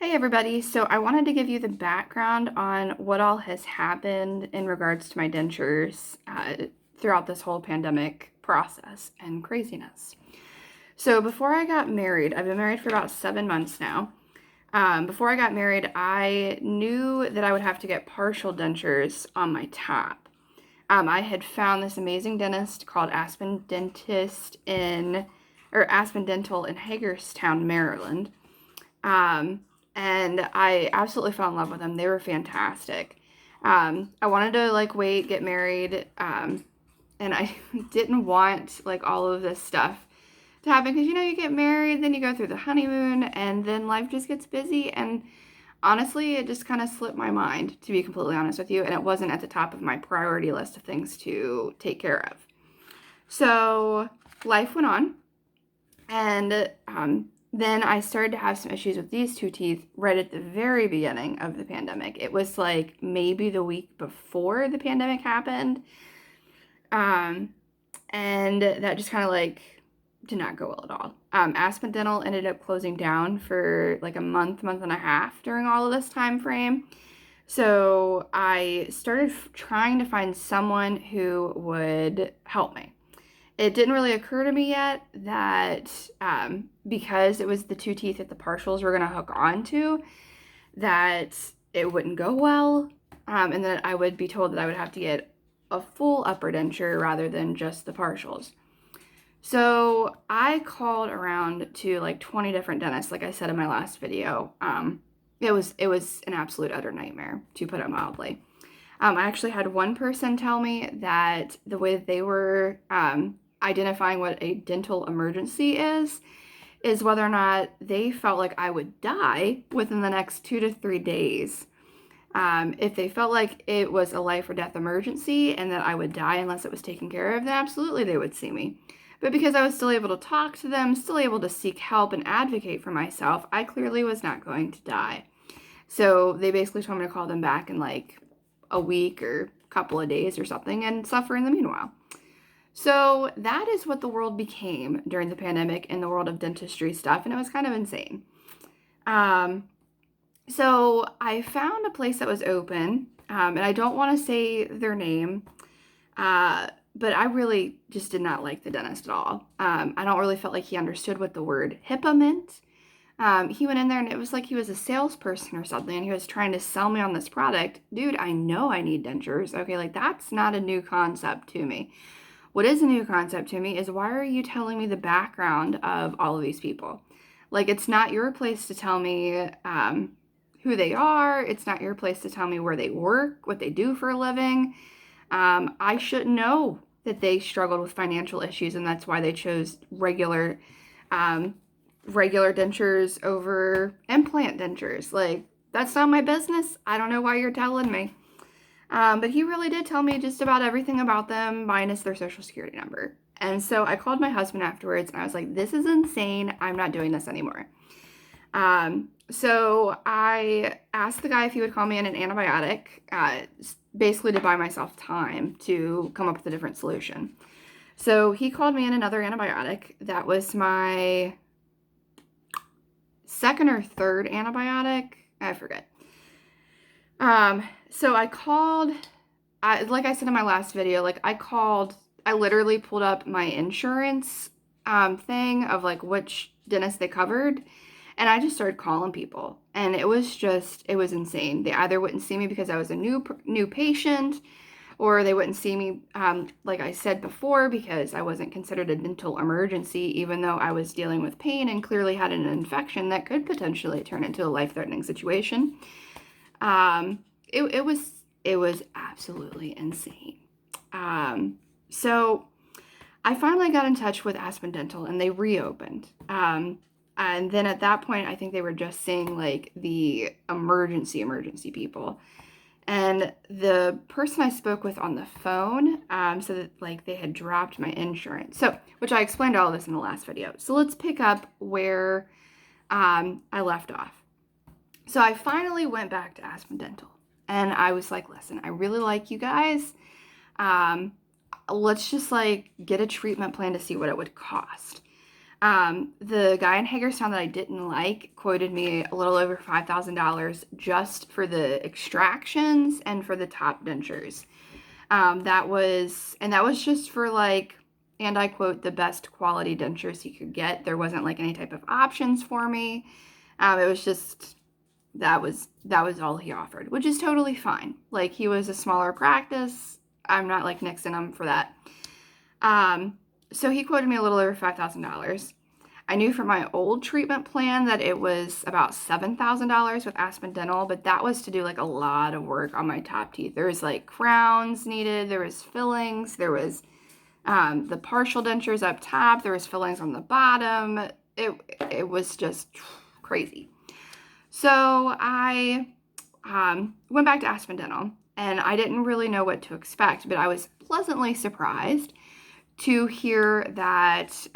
Hey everybody, so I wanted to give you the background on what all has happened in regards to my dentures throughout this whole pandemic process and craziness. So before I got married, I've been married for about 7 months now. Before I got married, I knew that I would have to get partial dentures on my top. I had found this amazing dentist called Aspen Dental in Hagerstown, Maryland. Um, and I absolutely fell in love with them. They were fantastic. I wanted to wait, get married, and I didn't want all of this stuff to happen because you get married, then you go through the honeymoon, and then life just gets busy. And honestly, it just kind of slipped my mind, to be completely honest with you, and it wasn't at the top of my priority list of things to take care of. So life went on, and then I started to have some issues with these two teeth right at the very beginning of the pandemic. It was like maybe the week before the pandemic happened. Um, and that just kind of did not go well at all. Aspen Dental ended up closing down for like a month and a half during all of this time frame. So I started trying to find someone who would help me. It didn't really occur to me yet that because it was the two teeth that the partials were going to hook onto, that it wouldn't go well, and that I would be told that I would have to get a full upper denture rather than just the partials. So I called around to like 20 different dentists, like I said in my last video. It was an absolute utter nightmare, to put it mildly. I actually had one person tell me that the way that they were identifying what a dental emergency is whether or not they felt like I would die within the next 2 to 3 days. If they felt like it was a life or death emergency and that I would die unless it was taken care of, then absolutely they would see me. But because I was still able to talk to them, still able to seek help and advocate for myself, I clearly was not going to die. So they basically told me to call them back in like a week or a couple of days or something and suffer in the meanwhile. So that is what the world became during the pandemic in the world of dentistry stuff, and it was kind of insane. Um, so I found a place that was open, and I don't want to say their name, but I really just did not like the dentist at all. I don't really felt like he understood what the word HIPAA meant. He went in there and it was like he was a salesperson or something, and he was trying to sell me on this product. Dude, I know I need dentures. Okay, like that's not a new concept to me. What is a new concept to me is why are you telling me the background of all of these people? Like, it's not your place to tell me who they are. It's not your place to tell me where they work, what they do for a living. I shouldn't know that they struggled with financial issues and that's why they chose regular dentures over implant dentures. Like, that's not my business. I don't know why you're telling me. But he really did tell me just about everything about them, minus their social security number. And so I called my husband afterwards and I was like, this is insane. I'm not doing this anymore. So I asked the guy if he would call me in an antibiotic, basically to buy myself time to come up with a different solution. So he called me in another antibiotic. That was my second or third antibiotic. I forget. So I called, like I said in my last video, I literally pulled up my insurance thing of like which dentist they covered, and I just started calling people, and it was insane. They either wouldn't see me because I was a new patient, or they wouldn't see me, like I said before, because I wasn't considered a dental emergency, even though I was dealing with pain and clearly had an infection that could potentially turn into a life-threatening situation. It was absolutely insane. So I finally got in touch with Aspen Dental and they reopened. And then at that point, I think they were just seeing like the emergency people. And the person I spoke with on the phone, said that like they had dropped my insurance. So, which I explained all of this in the last video. So let's pick up where I left off. So I finally went back to Aspen Dental and I was like, listen, I really like you guys. Let's just like get a treatment plan to see what it would cost. The guy in Hagerstown that I didn't like quoted me a little over $5,000 just for the extractions and for the top dentures. That was just for like, and I quote, the best quality dentures he could get. There wasn't like any type of options for me. It was just, that was all he offered, which is totally fine. Like, he was a smaller practice. I'm not like nixing him for that. So he quoted me a little over $5,000. I knew from my old treatment plan that it was about $7,000 with Aspen Dental, but that was to do like a lot of work on my top teeth. There was like crowns needed, there was fillings, there was the partial dentures up top, there was fillings on the bottom. It was just crazy. So I went back to Aspen Dental, and I didn't really know what to expect, but I was pleasantly surprised to hear that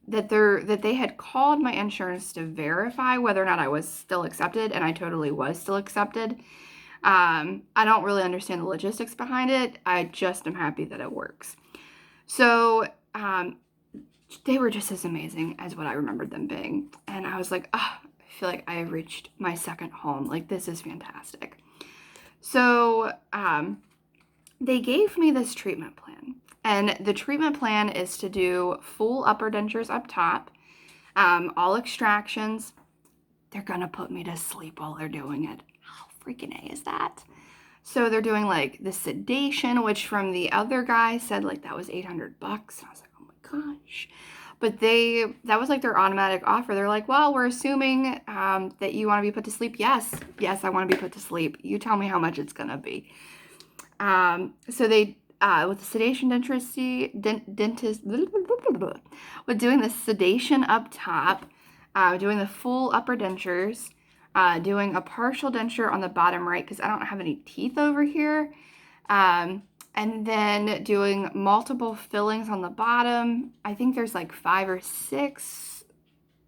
that they had called my insurance to verify whether or not I was still accepted, and I totally was still accepted. I don't really understand the logistics behind it. I just am happy that it works. So they were just as amazing as what I remembered them being, and I was like, oh, I feel like I have reached my second home. Like, this is fantastic. So they gave me this treatment plan. And the treatment plan is to do full upper dentures up top, all extractions. They're going to put me to sleep while they're doing it. How freaking A is that? So they're doing like the sedation, which from the other guy said like that was $800. And I was like, oh my gosh. But that was like their automatic offer. They're like, well, we're assuming that you want to be put to sleep. Yes, I want to be put to sleep. You tell me how much it's going to be. So they, with the sedation dentist, with doing the sedation up top, doing the full upper dentures, doing a partial denture on the bottom right because I don't have any teeth over here, and then doing multiple fillings on the bottom. I think there's like 5 or 6.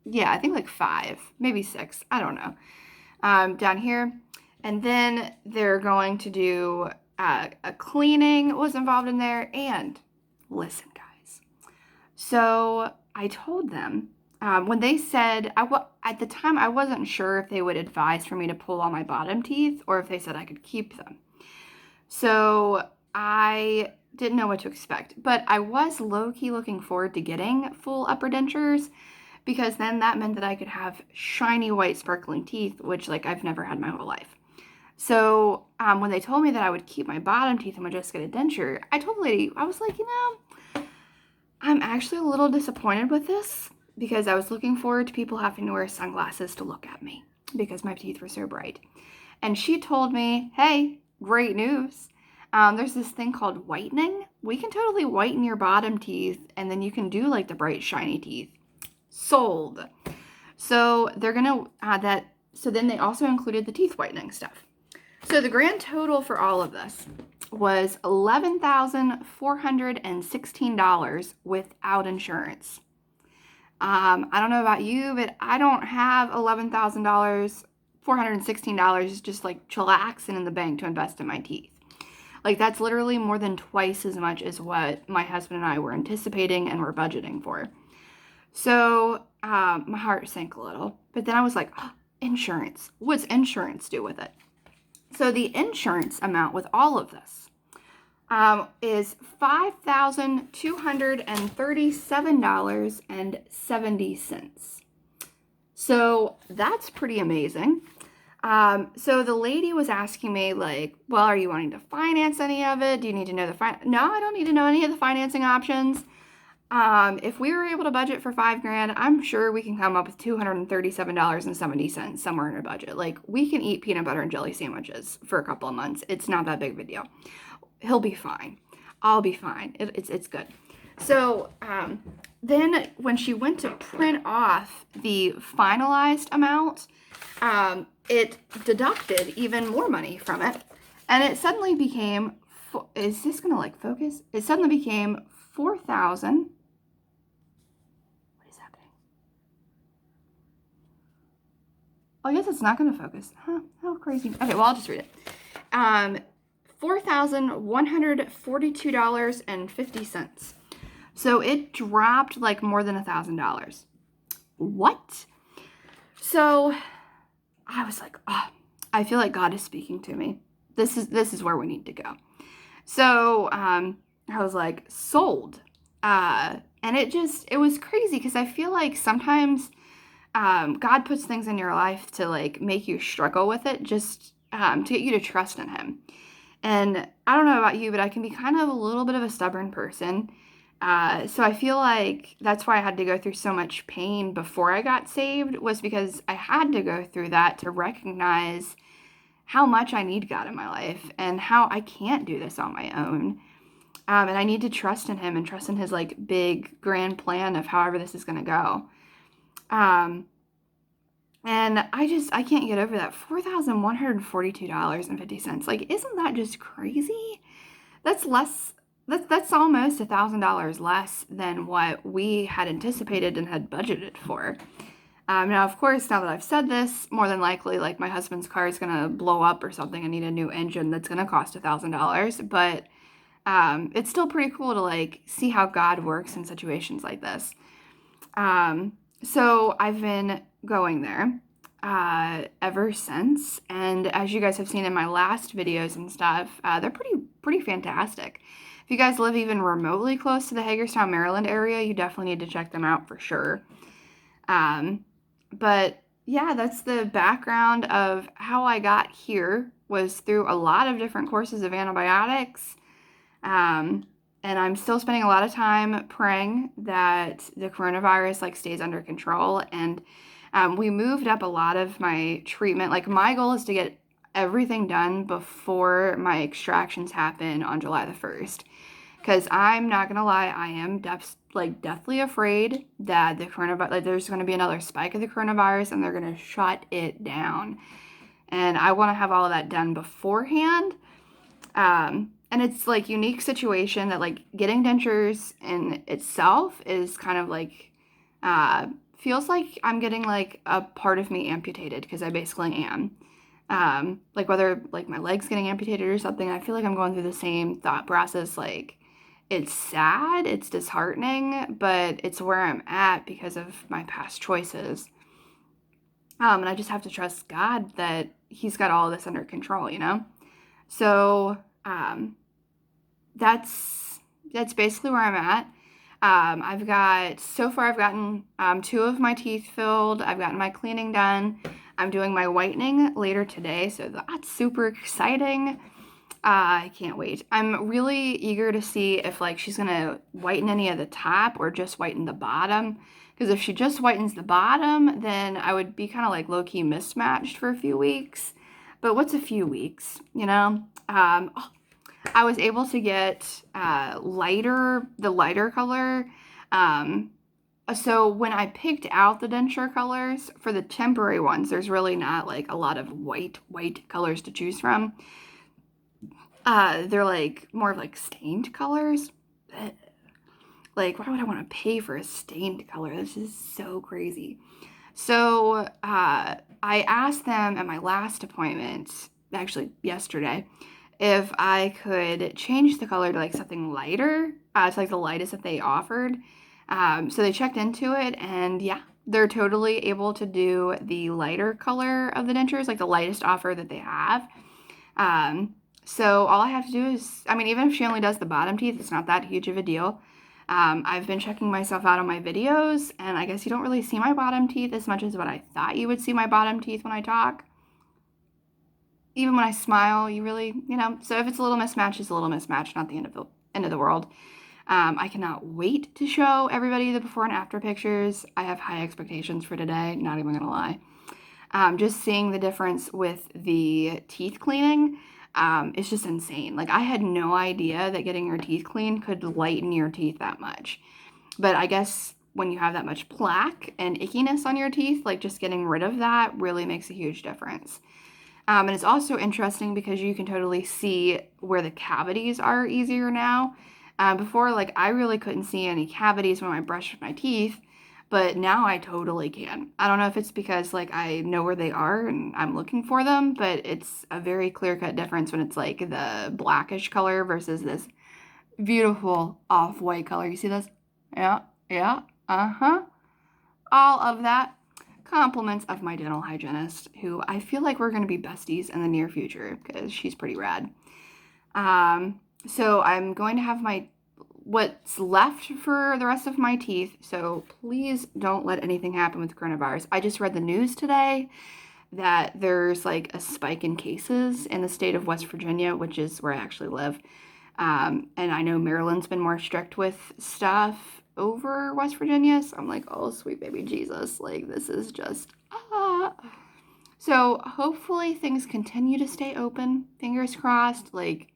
Yeah, I think like 5, maybe 6. I don't know. Down here. And then they're going to do a cleaning was involved in there. And listen, guys. So I told them when they said, at the time, I wasn't sure if they would advise for me to pull all my bottom teeth or if they said I could keep them. So I didn't know what to expect, but I was low-key looking forward to getting full upper dentures because then that meant that I could have shiny white sparkling teeth, which like I've never had my whole life. So when they told me that I would keep my bottom teeth and would just get a denture, I told the lady, I was like, I'm actually a little disappointed with this because I was looking forward to people having to wear sunglasses to look at me because my teeth were so bright. And she told me, hey, great news. There's this thing called whitening. We can totally whiten your bottom teeth and then you can do like the bright shiny teeth. Sold. So they're going to add that. So then they also included the teeth whitening stuff. So the grand total for all of this was $11,416 without insurance. I don't know about you, but I don't have $11,416 just like chillaxing in the bank to invest in my teeth. Like, that's literally more than twice as much as what my husband and I were anticipating and were budgeting for. So my heart sank a little. But then I was like, oh, insurance. What's insurance do with it? So the insurance amount with all of this is $5,237.70. So that's pretty amazing. So the lady was asking me like, well, are you wanting to finance any of it? Do you need to know No, I don't need to know any of the financing options. If we were able to budget for $5,000, I'm sure we can come up with $237.70 somewhere in our budget. Like, we can eat peanut butter and jelly sandwiches for a couple of months. It's not that big of a deal. He'll be fine. I'll be fine. It's good. So, then when she went to print off the finalized amount, it deducted even more money from it. And it suddenly became, is this going to like focus? It suddenly became $4,000. What is happening? Oh, I guess it's not going to focus. Huh? How crazy. Okay, well, I'll just read it. $4,142.50. So it dropped like more than $1,000. What? So I was like, oh, I feel like God is speaking to me. This is where we need to go. So I was like, sold. And it was crazy because I feel like sometimes God puts things in your life to like make you struggle with it, just to get you to trust in Him. And I don't know about you, but I can be kind of a little bit of a stubborn person. So I feel like that's why I had to go through so much pain before I got saved, was because I had to go through that to recognize how much I need God in my life and how I can't do this on my own. And I need to trust in Him and trust in His like big grand plan of however this is going to go. And I can't get over that. $4,142.50. Like, isn't that just crazy? That's less, that's almost $1,000 less than what we had anticipated and had budgeted for. Now, of course, now that I've said this, more than likely, like, my husband's car is going to blow up or something and need a new engine that's going to cost $1,000. But it's still pretty cool to, like, see how God works in situations like this. So I've been going there ever since, and as you guys have seen in my last videos and stuff, they're pretty fantastic. If you guys live even remotely close to the Hagerstown, Maryland area, you definitely need to check them out for sure. But yeah, that's the background of how I got here, was through a lot of different courses of antibiotics. And I'm still spending a lot of time praying that the coronavirus like stays under control. And we moved up a lot of my treatment. Like, my goal is to get everything done before my extractions happen on July the 1st. Because I'm not going to lie, I am deathly afraid that the coronavirus, like, there's going to be another spike of the coronavirus and they're going to shut it down. And I want to have all of that done beforehand. And it's like unique situation that like getting dentures in itself is kind of like, feels like I'm getting like a part of me amputated, because I basically am. Like, whether like my leg's getting amputated or something, I feel like I'm going through the same thought process. Like, it's sad, it's disheartening, but it's where I'm at because of my past choices. And I just have to trust God that He's got all of this under control, you know? So, that's basically where I'm at. So far I've gotten 2 of my teeth filled. I've gotten my cleaning done. I'm doing my whitening later today, so that's super exciting. I can't wait. I'm really eager to see if like she's gonna whiten any of the top or just whiten the bottom. Because if she just whitens the bottom, then I would be kind of like low-key mismatched for a few weeks. But what's a few weeks, you know? I was able to get the lighter color. So when I picked out the denture colors for the temporary ones, there's really not like a lot of white colors to choose from. They're like more of like stained colors. Like, why would I want to pay for a stained color? This is so crazy. So I asked them at my last appointment, actually yesterday, if I could change the color to like something lighter, to like the lightest that they offered. So they checked into it, and yeah, they're totally able to do the lighter color of the dentures, like the lightest offer that they have. So all I have to do is, I mean, even if she only does the bottom teeth, it's not that huge of a deal. I've been checking myself out on my videos, and I guess you don't really see my bottom teeth as much as what I thought you would see my bottom teeth when I talk. Even when I smile, you really, you know, so if it's a little mismatch, it's a little mismatch, not the end of the world. I cannot wait to show everybody the before and after pictures. I have high expectations for today, not even gonna lie. Just seeing the difference with the teeth cleaning, it's just insane. Like, I had no idea that getting your teeth cleaned could lighten your teeth that much. But I guess when you have that much plaque and ickiness on your teeth, like, just getting rid of that really makes a huge difference. And it's also interesting because you can totally see where the cavities are easier now. Before, like, I really couldn't see any cavities when I brushed my teeth, but now I totally can. I don't know if it's because, like, I know where they are and I'm looking for them, but it's a very clear-cut difference when it's, like, the blackish color versus this beautiful off-white color. You see this? Yeah, yeah, all of that. Compliments of my dental hygienist, who I feel like we're going to be besties in the near future because she's pretty rad. So I'm going to have what's left for the rest of my teeth. So please don't let anything happen with coronavirus. I just read the news today that there's like a spike in cases in the state of West Virginia, which is where I actually live. And I know Maryland's been more strict with stuff over West Virginia. So I'm like, oh, sweet baby Jesus. Like, this is just, So hopefully things continue to stay open. Fingers crossed. Like,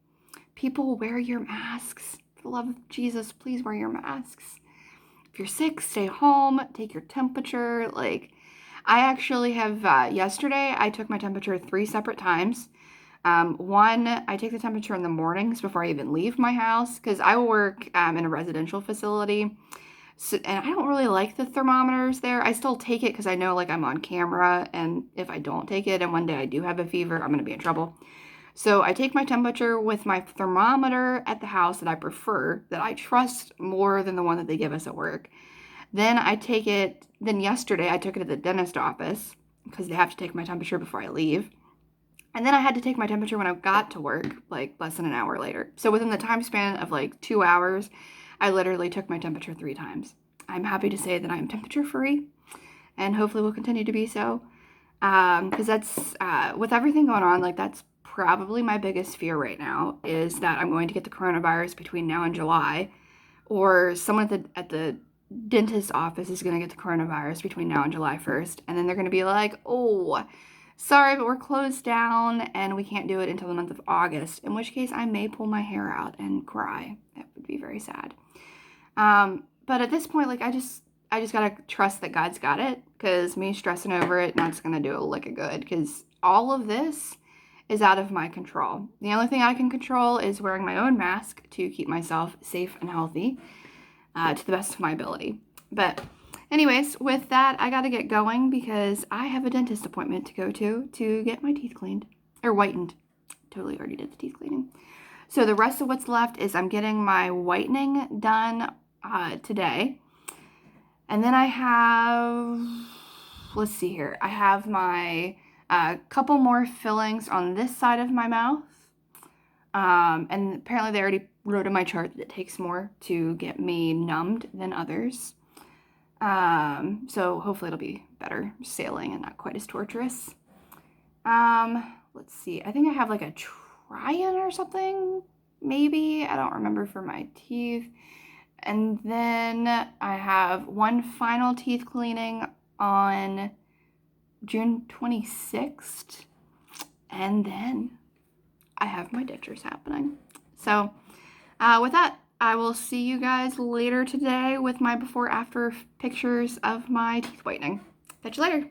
people wear your masks. For the love of Jesus, please wear your masks. If you're sick, stay home. Take your temperature. Like, I actually have, yesterday, I took my temperature 3 separate times. One, I take the temperature in the mornings before I even leave my house because I work in a residential facility. So, and I don't really like the thermometers there. I still take it because I know like I'm on camera, and if I don't take it and one day I do have a fever, I'm going to be in trouble. So I take my temperature with my thermometer at the house that I prefer, that I trust more than the one that they give us at work. Then yesterday I took it to the dentist office because they have to take my temperature before I leave. And then I had to take my temperature when I got to work, like less than an hour later. So within the time span of like 2 hours, I literally took my temperature 3 times. I'm happy to say that I'm temperature free and hopefully will continue to be so. Because that's, with everything going on, like that's probably my biggest fear right now is that I'm going to get the coronavirus between now and July, or someone at the dentist's office is going to get the coronavirus between now and July 1st. And then they're going to be like, oh, sorry, but we're closed down and we can't do it until the month of August, in which case I may pull my hair out and cry. That would be very sad. But at this point, like I just gotta trust that God's got it, because me stressing over it, not gonna do a lick of good, because all of this is out of my control. The only thing I can control is wearing my own mask to keep myself safe and healthy, to the best of my ability. But anyways, with that, I gotta get going because I have a dentist appointment to go to get my teeth cleaned, or whitened. Totally already did the teeth cleaning. So the rest of what's left is I'm getting my whitening done today. And then I have, let's see here, I have my couple more fillings on this side of my mouth. And apparently they already wrote in my chart that it takes more to get me numbed than others. So hopefully it'll be better sailing and not quite as torturous. Let's see, I think I have like a try-in or something, maybe. I don't remember, for my teeth. And then I have one final teeth cleaning on June 26th. And then I have my dentures happening. So with that, I will see you guys later today with my before-after pictures of my teeth whitening. Catch you later.